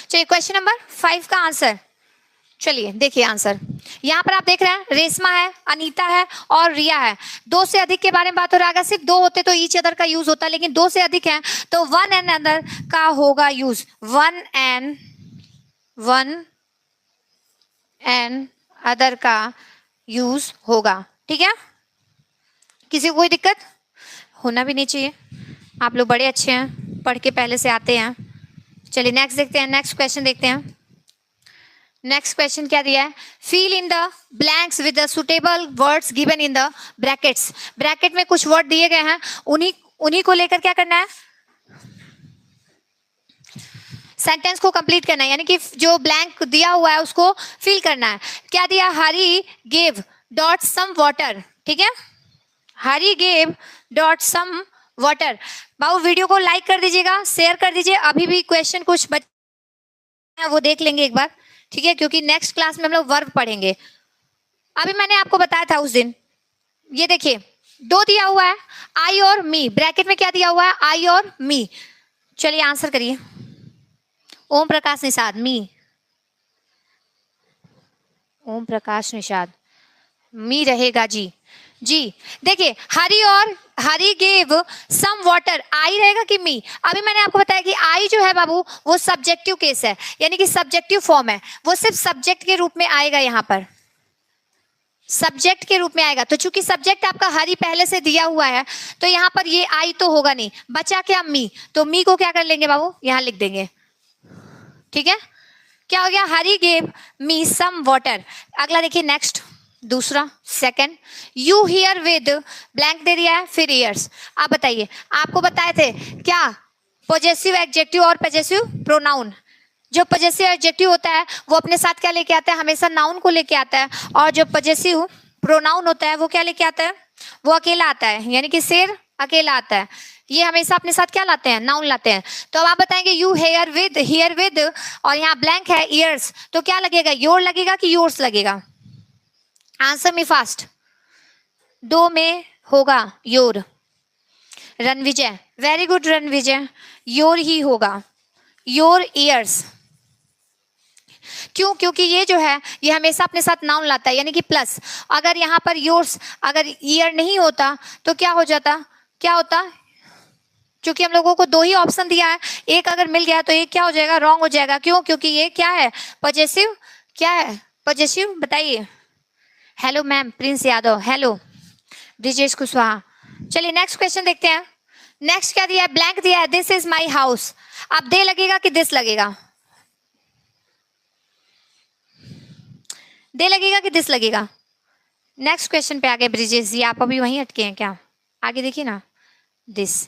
चलिए क्वेश्चन नंबर 5 का आंसर, चलिए देखिए आंसर। यहाँ पर आप देख रहे हैं रेशमा है, अनीता है और रिया है। 2 से अधिक के बारे में बात हो रहा है। अगर सिर्फ 2 होते तो ईच अदर का यूज होता, लेकिन 2 से अधिक है तो वन एंड अदर का होगा यूज। वन एंड अदर का यूज होगा, ठीक है? किसी को कोई दिक्कत होना भी नहीं चाहिए, आप लोग बड़े अच्छे हैं, पढ़ के पहले से आते हैं। चलिए नेक्स्ट देखते हैं, नेक्स्ट क्वेश्चन देखते हैं। नेक्स्ट क्वेश्चन क्या दिया है? Fill in the blanks with the suitable words given in the brackets. Bracket में कुछ वर्ड दिए गए हैं, उन्हीं को लेकर क्या करना है? सेंटेंस को कंप्लीट करना है, यानी कि जो ब्लैंक दिया हुआ है उसको फिल करना है। क्या दिया? हरी गेव डॉट सम वाटर, ठीक है? हरी गेव डॉट सम वाटर। बाबू वीडियो को लाइक कर दीजिएगा, शेयर कर दीजिए। अभी भी क्वेश्चन कुछ बचे हैं वो देख लेंगे एक बार, ठीक है? क्योंकि नेक्स्ट क्लास में हम लोग वर्ब पढ़ेंगे। अभी मैंने आपको बताया था उस दिन, ये देखिए 2 दिया हुआ है, आई और मी। ब्रैकेट में क्या दिया हुआ है? आई और मी। चलिए आंसर करिए। ओम प्रकाश निषाद, मी। ओम प्रकाश निषाद, मी रहेगा जी। जी देखिए, हरी गेव सम वाटर, आई रहेगा कि मी? अभी मैंने आपको बताया कि आई जो है बाबू वो सब्जेक्टिव केस है, यानी कि सब्जेक्टिव फॉर्म है, वो सिर्फ सब्जेक्ट के रूप में आएगा। यहाँ पर सब्जेक्ट के रूप में आएगा, तो चूंकि सब्जेक्ट आपका हरी पहले से दिया हुआ है तो यहाँ पर ये आई तो होगा नहीं, बचा क्या? मी। तो मी को क्या कर लेंगे बाबू? यहाँ लिख देंगे, ठीक है? क्या हो गया? Hari gave me some water. अगला देखिए नेक्स्ट, दूसरा second, you here with blank दे दिया है, फिर ईयर्स। आप बताइए, आपको बताए थे क्या? पॉजेसिव एडजेक्टिव और पॉजेसिव प्रोनाउन। जो पॉजेसिव एडजेक्टिव होता है वो अपने साथ क्या लेके आता है? हमेशा नाउन को लेके आता है। और जो पॉजेसिव प्रोनाउन होता है वो क्या लेके आता है? वो अकेला आता है, यानी कि शेर अकेला आता है। ये हमेशा अपने साथ क्या लाते हैं? नाउन लाते हैं। तो अब आप बताएंगे यू हियर विद, और यहाँ ब्लैंक है ईयर्स, तो क्या लगेगा? योर लगेगा कि योर्स लगेगा? Answer me fast. 2 में होगा your. Ranvijay, very good Ranvijay, your he होगा, योर ईयर्स। क्यों? क्योंकि ये जो है ये हमेशा अपने साथ नाउन लाता है, यानी कि प्लस। अगर यहाँ पर योर्स, अगर ईयर नहीं होता तो क्या हो जाता? क्या होता? क्योंकि हम लोगों को 2 ही ऑप्शन दिया है, एक अगर मिल गया तो एक क्या हो जाएगा? रॉन्ग हो जाएगा। क्यों? क्योंकि ये क्या है? पॉजेसिव। क्या है पॉजेसिव? बताइए। Hello ma'am, Prince Yadav, hello Brijesh Kushwaha. चलिए नेक्स्ट क्वेश्चन देखते हैं। नेक्स्ट क्या दिया है? ब्लैंक दिया है, दिस इज माई हाउस। अब दे लगेगा कि दिस लगेगा? दे लगेगा कि दिस लगेगा? नेक्स्ट क्वेश्चन पे आ गए ब्रिजेश जी, आप अभी वहीं अटके हैं क्या? आगे देखिए ना, दिस,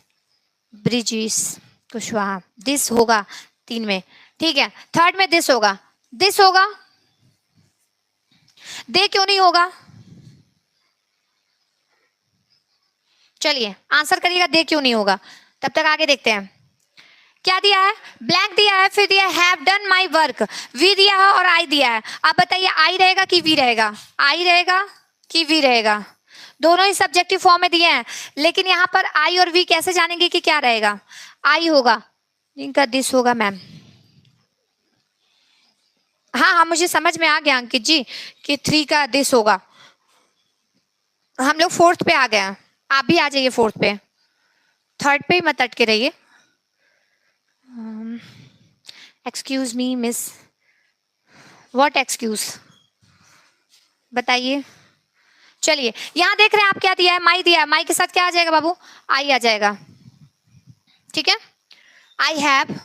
ब्रिजेश कुशवाहा, दिस होगा 3 में, ठीक है? थर्ड में दिस होगा, दिस होगा, दे क्यों नहीं होगा? चलिए आंसर करिएगा, दे क्यों नहीं होगा? तब तक आगे देखते हैं। क्या दिया है? ब्लैंक दिया है, फिर दिया have done my work, we दिया है और आई दिया है। आप बताइए आई रहेगा कि वी रहेगा? आई रहेगा कि वी रहेगा? दोनों ही सब्जेक्टिव फॉर्म में दिए हैं, लेकिन यहाँ पर आई और वी कैसे जानेंगे कि क्या रहेगा? आई होगा, इनका दिस होगा मैम। हाँ हाँ मुझे समझ में आ गया अंकित जी कि 3 का दिस होगा। हम लोग फोर्थ पे आ गए हैं, आप भी आ जाइए फोर्थ पे, थर्ड पे ही मत अटके रहिए। Excuse me miss, what excuse, बताइए। चलिए यहां देख रहे हैं आप क्या दिया है, माई दिया है, माई के साथ क्या आ जाएगा बाबू, आई आ जाएगा, ठीक है। I have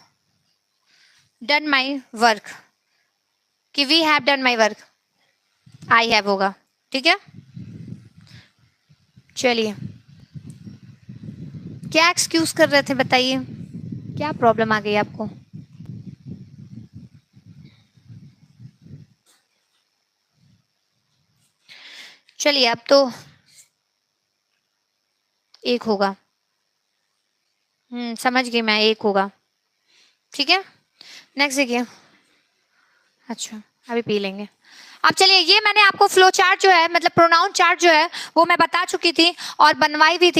done my work, कि we have done my work, I have होगा, ठीक है। चलिए क्या एक्सक्यूज कर रहे थे बताइए, क्या प्रॉब्लम आ गई आपको। चलिए अब तो एक होगा, समझ गई मैं, एक होगा, ठीक है। नेक्स्ट देखिए, अच्छा अभी पी लेंगे। अब चलिए, ये मैंने आपको फ्लो चार्ट जो है, मतलब प्रोनाउन चार्ट जो है वो मैं बता चुकी थी और बनाई भी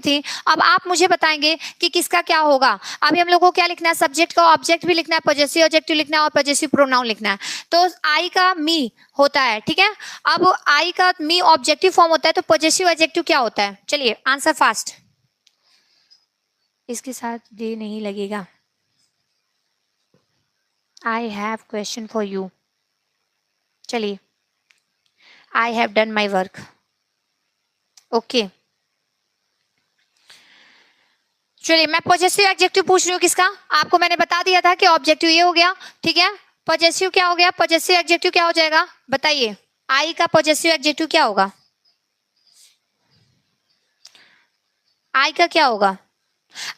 थी। अब आप मुझे बताएंगे कि किसका क्या होगा। अभी हम लोग को क्या लिखना है, सब्जेक्ट का ऑब्जेक्ट भी लिखना है, पॉजेसिव ऑब्जेक्टिव लिखना है और पॉजेसिव प्रोनाउन लिखना है। तो आई का मी होता है, ठीक है। अब आई का मी ऑब्जेक्टिव फॉर्म होता है, तो पॉजेसिव ऑब्जेक्टिव क्या होता है, चलिए आंसर फास्ट। इसके साथ डे नहीं लगेगा। I have question for you, चलिए I have done my work, okay. चलिए मैं पॉजेसिव एडजेक्टिव पूछ रही हूँ किसका, आपको मैंने बता दिया था कि ऑब्जेक्टिव ये हो गया, ठीक है। पॉजेसिव क्या हो गया, पॉजेसिव एडजेक्टिव क्या हो जाएगा बताइए, आई का पॉजेसिव एडजेक्टिव क्या होगा, आई का क्या होगा,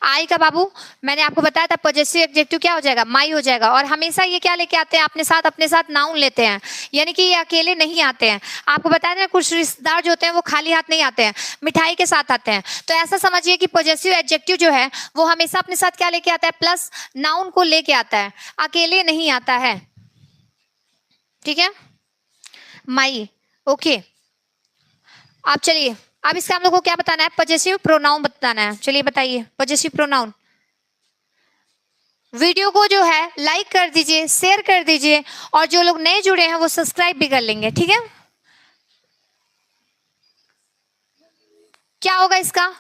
आई का बाबू मैंने आपको बताया था पॉजेसिव एडजेक्टिव क्या हो जाएगा, माई हो जाएगा। और हमेशा ये क्या लेके आते हैं अपने साथ नाउन लेते हैं, यानी कि ये अकेले नहीं आते हैं। आपको बताया था कुछ रिश्तेदार जो होते हैं वो खाली हाथ नहीं आते हैं, मिठाई के साथ आते हैं। तो ऐसा समझिए कि पॉजेसिव एडजेक्टिव जो है वो हमेशा अपने साथ क्या लेके आता है, प्लस नाउन को लेके आता है, अकेले नहीं आता है, ठीक है। माई, ओके। अब चलिए, अब इसका हम लोग को क्या बताना है, पॉजेसिव प्रोनाउन बताना है। चलिए बताइए पॉजेसिव प्रोनाउन। वीडियो को जो है लाइक कर दीजिए, शेयर कर दीजिए, और जो लोग नए जुड़े हैं वो सब्सक्राइब भी कर लेंगे, ठीक है। क्या होगा इसका,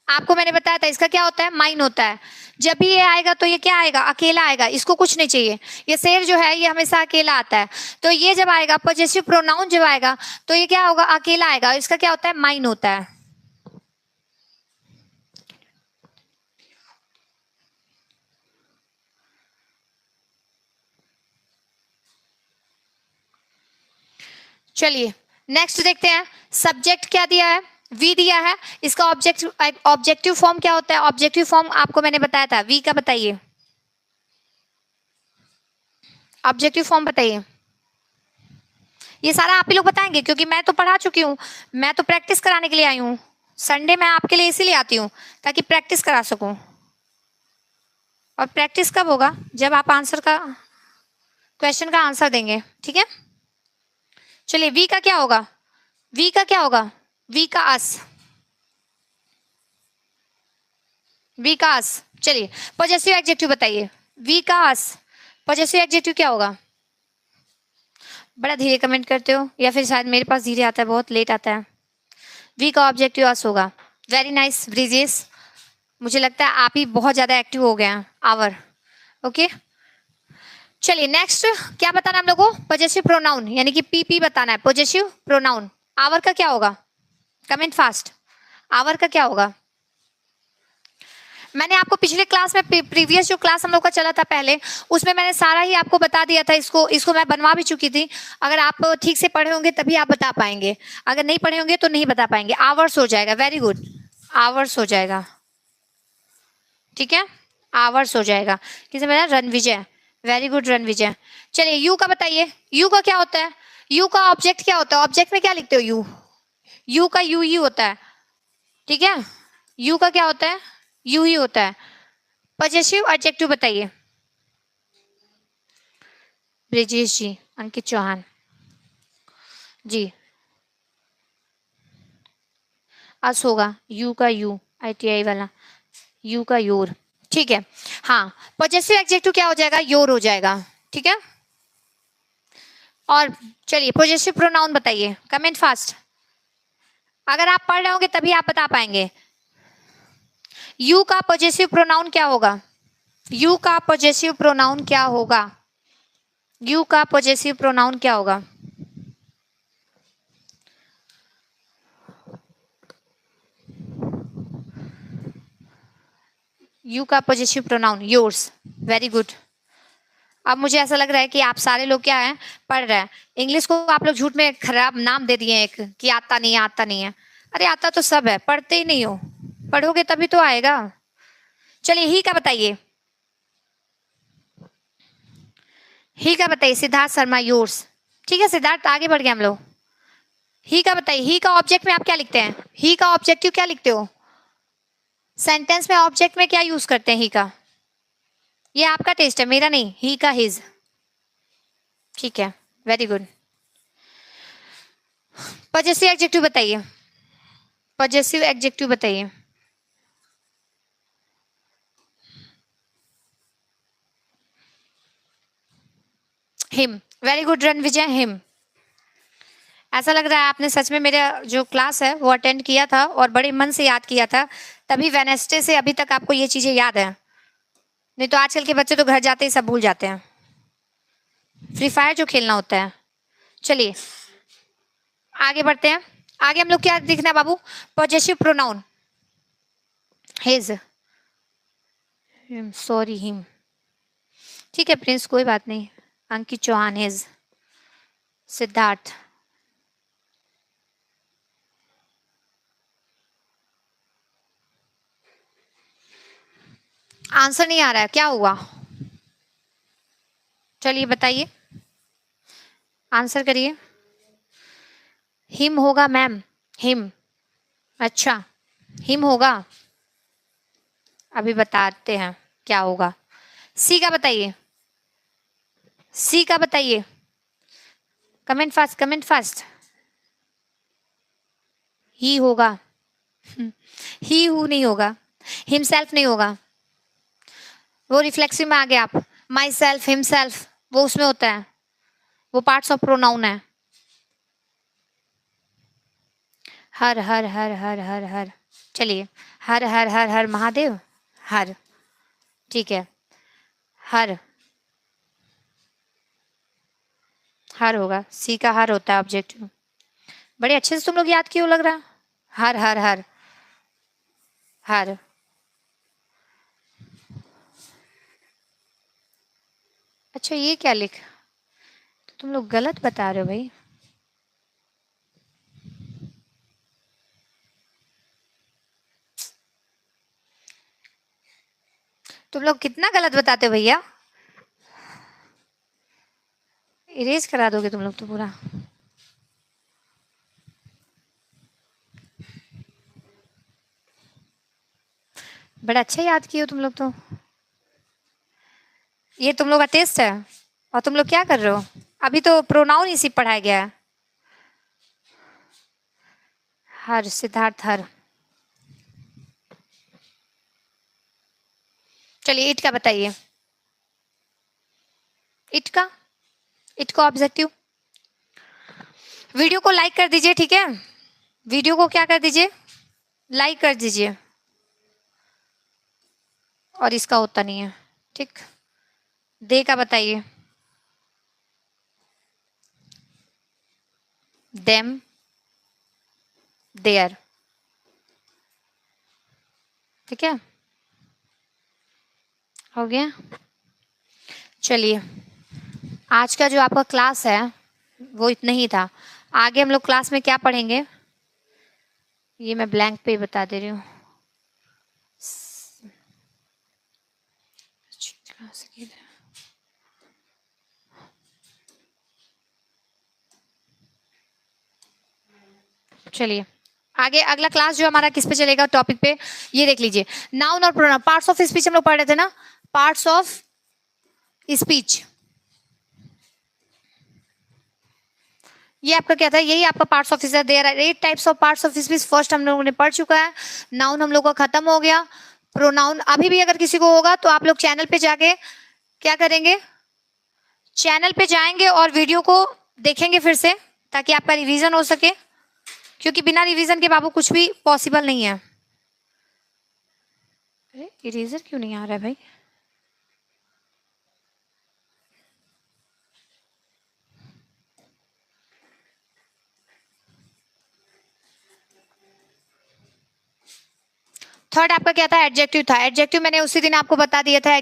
आपको मैंने बताया था इसका क्या होता है, माइन होता है। जब भी ये आएगा तो ये क्या आएगा, अकेला आएगा, इसको कुछ नहीं चाहिए। ये शेर जो है ये हमेशा अकेला आता है, तो ये जब आएगा पॉजेसिव प्रोनाउन जब आएगा तो ये क्या होगा, अकेला आएगा, इसका क्या होता है, माइन होता है। चलिए नेक्स्ट देखते हैं, सब्जेक्ट क्या दिया है, वी दिया है। इसका ऑब्जेक्टिव फॉर्म क्या होता है, ऑब्जेक्टिव फॉर्म आपको मैंने बताया था, वी का बताइए, ऑब्जेक्टिव फॉर्म बताइए। ये सारा आप ही लोग बताएंगे क्योंकि मैं तो पढ़ा चुकी हूँ, मैं तो प्रैक्टिस कराने के लिए आई हूँ। संडे मैं आपके लिए इसीलिए आती हूँ ताकि प्रैक्टिस करा सकूं। और प्रैक्टिस कब होगा, जब आप आंसर का, क्वेश्चन का आंसर देंगे, ठीक है। चलिए वी का क्या होगा, वी का क्या होगा, वी का अस, वी का अस। चलिए पॉजेसिव एडजेक्टिव बताइए, वी का अस, पॉजेसिव एडजेक्टिव क्या होगा। बड़ा धीरे कमेंट करते हो या फिर शायद मेरे पास धीरे आता है, बहुत लेट आता है। वी का ऑब्जेक्टिव अस होगा, वेरी नाइस ब्रिजेस, मुझे लगता है आप ही बहुत ज्यादा एक्टिव हो गए हैं, आवर, ओके। चलिए नेक्स्ट क्या बताना हम लोग को, पॉजेसिव प्रोनाउन, यानी कि पीपी बताना है, पॉजेसिव प्रोनाउन। आवर का क्या होगा, कमेंट फास्ट, आवर का क्या होगा। मैंने आपको पिछले क्लास में, प्रीवियस जो क्लास हम लोग का चला था पहले, उसमें मैंने सारा ही आपको बता दिया था, इसको मैं बनवा भी चुकी थी। अगर आप ठीक से पढ़े होंगे तभी आप बता पाएंगे, अगर नहीं पढ़े होंगे तो नहीं बता पाएंगे। आवर्स हो जाएगा, वेरी गुड, आवर्स हो जाएगा, ठीक है, आवर्स हो जाएगा। किसे बताया, रणविजय, वेरी गुड रणविजय। चलिए यू का बताइए, यू का क्या होता है, यू का ऑब्जेक्ट क्या होता है, ऑब्जेक्ट में क्या लिखते हो, यू, यू का यू ही होता है, ठीक है। यू का क्या होता है, यू ही होता है। पॉजेसिव एडजेक्टिव बताइए, ब्रिजेश जी, अंकित चौहान जी, अस होगा, यू का यू, ITI वाला, यू का योर, ठीक है। हाँ पॉजेसिव एडजेक्टिव क्या हो जाएगा, योर हो जाएगा, ठीक है। और चलिए पॉजेसिव प्रोनाउन बताइए, कमेंट फास्ट, अगर आप पढ़ रहे होंगे तभी आप बता पाएंगे। यू का पॉजेसिव प्रोनाउन क्या होगा? यू का पॉजेसिव प्रोनाउन क्या होगा? यू का पॉजेसिव प्रोनाउन क्या होगा? यू का possessive pronoun yours. Very good. अब मुझे ऐसा लग रहा है कि आप सारे लोग क्या है, पढ़ रहे हैं। इंग्लिश को आप लोग झूठ में खराब नाम दे दिए एक कि आता नहीं है, आता नहीं है। अरे आता तो सब है, पढ़ते ही नहीं हो। पढ़ोगे तभी तो आएगा। चलिए ही का बताइए, ही का बताइए। सिद्धार्थ शर्मा योर्स। ठीक है सिद्धार्थ, आगे बढ़ गए हम लोग। ही का बताइए। ही का ऑब्जेक्ट में आप क्या लिखते हैं? ही का ऑब्जेक्टिव क्या लिखते हो? सेंटेंस में ऑब्जेक्ट में क्या यूज करते हैं ही का? ये आपका टेस्ट है, मेरा नहीं। ही का हिज। ठीक है, वेरी गुड। पॉजेसिव एडजेक्टिव बताइए। पॉजेसिव एडजेक्टिव बताइए। Him. Very good Ranvijay, him. ऐसा लग रहा है आपने सच में मेरा जो क्लास है वो अटेंड किया था और बड़े मन से याद किया था, तभी वेनेसडे से अभी तक आपको ये चीजें याद है। नहीं तो आजकल के बच्चे तो घर जाते ही सब भूल जाते हैं, फ्री फायर जो खेलना होता है। चलिए आगे बढ़ते हैं। आगे हम लोग क्या दिखना है बाबू? Possessive pronoun his. Sorry him. ठीक है प्रिंस, कोई बात नहीं। अंकित चौहान हिज। सिद्धार्थ। आंसर नहीं आ रहा है, क्या हुआ? चलिए बताइए, आंसर करिए। हिम होगा मैम, हिम। अच्छा हिम होगा, अभी बताते हैं क्या होगा। सी का बताइए, सी का बताइए। Comment fast, comment fast. He होगा। ही हु नहीं होगा, हिमसेल्फ नहीं होगा, वो रिफ्लेक्सिव में आ गया आप। माई सेल्फ, हिमसेल्फ वो उसमें होता है, वो पार्ट्स ऑफ प्रोनाउन है। हर हर हर हर हर हर। चलिए हर हर हर हर महादेव, हर। ठीक है, हर। हर होगा, सी का हर होता है ऑब्जेक्टिव। बड़े अच्छे से तुम लोग याद किए हो लग रहा है। हर हर हर हर। अच्छा ये क्या लिख, तो तुम लोग गलत बता रहे हो भाई। तुम लोग कितना गलत बताते हो भैया, इरेज करा दोगे तुम लोग तो पूरा। बड़ा अच्छा याद किए हो तुम लोग तो। ये तुम लोग का टेस्ट है और तुम लोग क्या कर रहे हो? अभी तो प्रोनाउन ही सिर्फ पढ़ाया गया है। हर, सिद्धार्थ हर। चलिए इट का बताइए। इट का, इट का ऑब्जेक्टिव। वीडियो को लाइक कर दीजिए, ठीक है? वीडियो को क्या कर दीजिए, लाइक कर दीजिए। और इसका होता नहीं है, ठीक। दे का बताइए। Them, their. ठीक है, हो गया। चलिए आज का जो आपका क्लास है वो इतना ही था। आगे हम लोग क्लास में क्या पढ़ेंगे ये मैं ब्लैंक पे बता दे रही हूँ। चलिए आगे अगला क्लास जो हमारा किस पे चलेगा टॉपिक पे, ये देख लीजिए। नाउन और प्रोनाउन, पार्ट्स ऑफ स्पीच हम लोग पढ़ रहे थे ना, पार्ट्स ऑफ स्पीच। ये आपका क्या था, यही आपका पार्ट्स ऑफ स्पीच है। There are 8 types of parts of speech. First हम लोगों ने पढ़ चुका है। नाउन हम लोग का खत्म हो गया। प्रोनाउन अभी भी अगर किसी को होगा तो आप लोग चैनल पे जाके क्या करेंगे, चैनल पे जाएंगे और वीडियो को देखेंगे फिर से, ताकि आपका रिवीजन हो सके। क्योंकि बिना रिवीजन के बाबू कुछ भी पॉसिबल नहीं है। अरे इरेजर क्यों नहीं आ रहा है भाई? थर्ड आपका क्या था? एडजेक्टिव था। एडजेक्टिव मैंने उसी दिन आपको बता दिया था।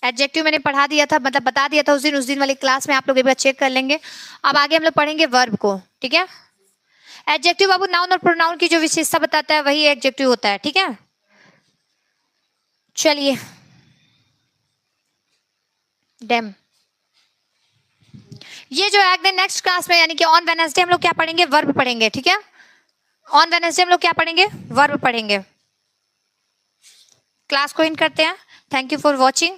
एडजेक्टिव मैंने पढ़ा दिया था, मतलब बता दिया था उस दिन वाली क्लास में। आप लोग एक बार चेक कर लेंगे। अब आगे हम लोग पढ़ेंगे वर्ब को, ठीक है। एडजेक्टिव बाबू नाउन और प्रोनाउन की जो विशेषता बताता है वही एडजेक्टिव होता है, ठीक है। चलिए डेम, ये जो है नेक्स्ट क्लास में यानी कि ऑन वेडनेसडे हम लोग क्या पढ़ेंगे? वर्ब पढ़ेंगे, ठीक है। ऑन वेडनेसडे हम लोग क्या पढ़ेंगे? वर्ब पढ़ेंगे। क्लास को इन करते हैं। Thank you for watching.